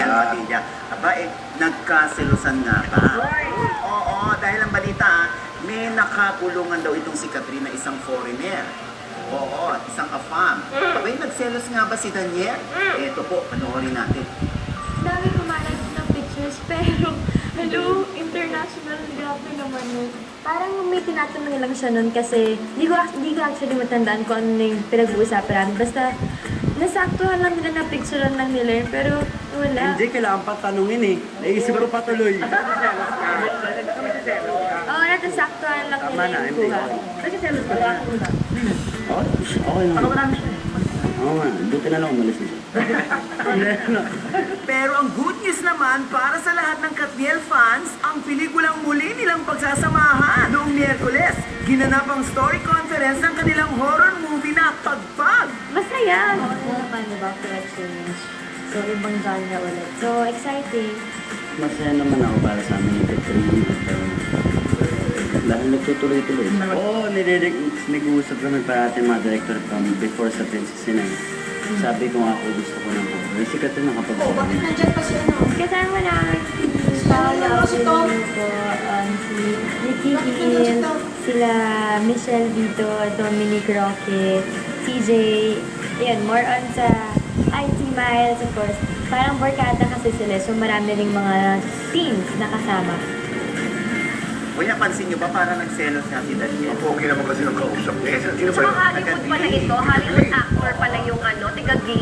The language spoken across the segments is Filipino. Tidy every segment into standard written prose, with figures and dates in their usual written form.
Padilla. Aba, nagkaselusan nga ba? Oo, dahil ang balita, may nakakulungan daw itong si Catherine na isang foreigner. Oo, isang afam. Abay, nagselos nga ba si Daniel? Eto po, panoorin natin. Dami kumalat ng pictures, pero hello, international, grabe naman yun. Parang may tinatanong lang siya nun kasi di ko actually matandaan kung ano yung pinag-uusapan namin. Basta nasaktuhan lang nila na picturean lang nila yun, pero wala. Hindi, kailangan pa tanungin eh. Naisip ko patuloy. Oo, nasaktuhan lang Tama nila na, yung hindi. buha. Okay lang. Oo nga, buti na lang umalis na siya. Pero ang good news naman para sa lahat ng Katniel fans, ang pelikulang muli nilang pagsasamahan. Noong Miyerkules, ginanap ang story conference ng kanilang horror movie na Pagpag. Masaya! Oo naman, diba, for a change. So, ibang genre ulit. So, exciting. Masaya naman ako para sa amin ni Catherine. Dahil nagtutuloy-tuloy. Oo, nag-uusap kami parati mga director from before sa Princess Inay. Sabi ko nga ako gusto ko ng horror. Si Catherine nakapagawa. Bakit nandiyan pa si ano? Kasama namin si Paolo Aguiluco, si Nikki Hill, sila Michelle Vito, Dominic Roque, CJ, yun, more on sa IT Miles, of course. Parang barkada kasi sila, so marami ring mga teams na kasama. Uy, napansin nyo ba para nagselos nga si Daniel? Okay naman kasi ng kausap niya. Sino ba Tsaka yun? Hollywood pala ito, Hollywood actor pala yung tiga-gay.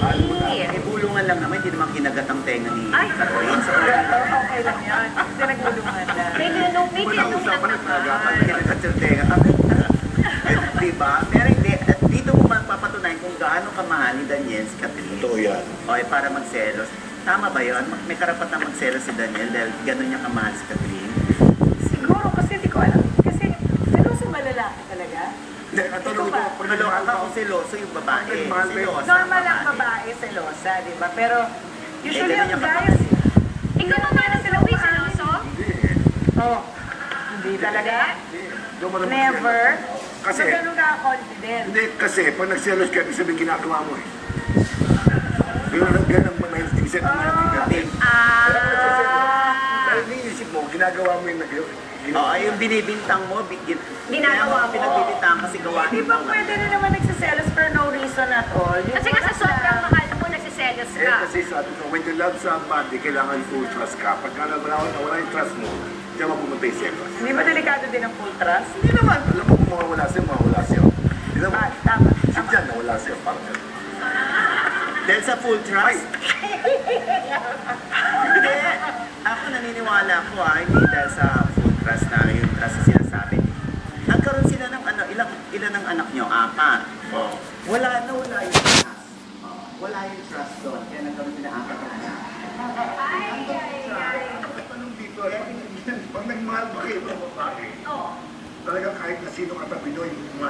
Eh, bulungan lang naman, hindi naman kinagat ang tenga ni Ay. Catherine. So, Okay lang yan. Hindi nagbulungan na. May tinanong lang Usapan ng naman. kinagat yung tenga. Diba? Pero hindi, at dito mo magpapatunayan kung gaano kamahal ni Daniel si Catherine. Totoo yan. Okay, para magselos. Tama ba yun? May karapat na magselos si Daniel dahil gano'n niya kamahal si Catherine? Siguro, kasi hindi ko alam. Kasi, seryoso ba lalaki talaga? Hindi, ang tanong ito, pag Pag naloka kung seloso yung babae, Mahal ba yun? selosa, Normal lang babae, selosa, di ba? Pero, usually ganun ang yung guys, Ikaw naman na sila, uwi seloso? oh, hindi talaga. Doon mo naman Never. Kasi, So, ganun ka confident. hindi, kasi pag nagselos ka, ibig sabihin ginagawa mo eh. Ganun ang may isip mo natin. Dahil iniisip mo, ginagawa mo yung Oo, yung binibintang mo, Ginagawa mo. pinagbibintang kasi gawain Di ba pwede rin naman nagsiselos for no reason at all? Yung Kasi wala sa sobrang na- mahal mo, nagsiselos Eh, ka. kasi sabi ko, when you love somebody, kailangan full trust ka. Pagka nawala yung trust mo, diyan mo pumunta yung selos. Hindi ba delikado din ang full trust? Hindi naman. Alam mo kung mawawala sa'yo. Hindi naman. Tama. Si Jan, nawala sa'yo. Parang ganun. Dahil sa full trust? Hindi. Ako naniniwala ko hindi dahil sa full trust na yung trust na sinasabi. Nagkaroon sila ng ilan ng anak nyo? 4. Wala yung trust. Wala yung trust doon. Kaya nagkaroon sila 4 na anak. Tanong dito, pag nagmahal ba kayo ng babae, talagang kahit na sino katabi nyo, yung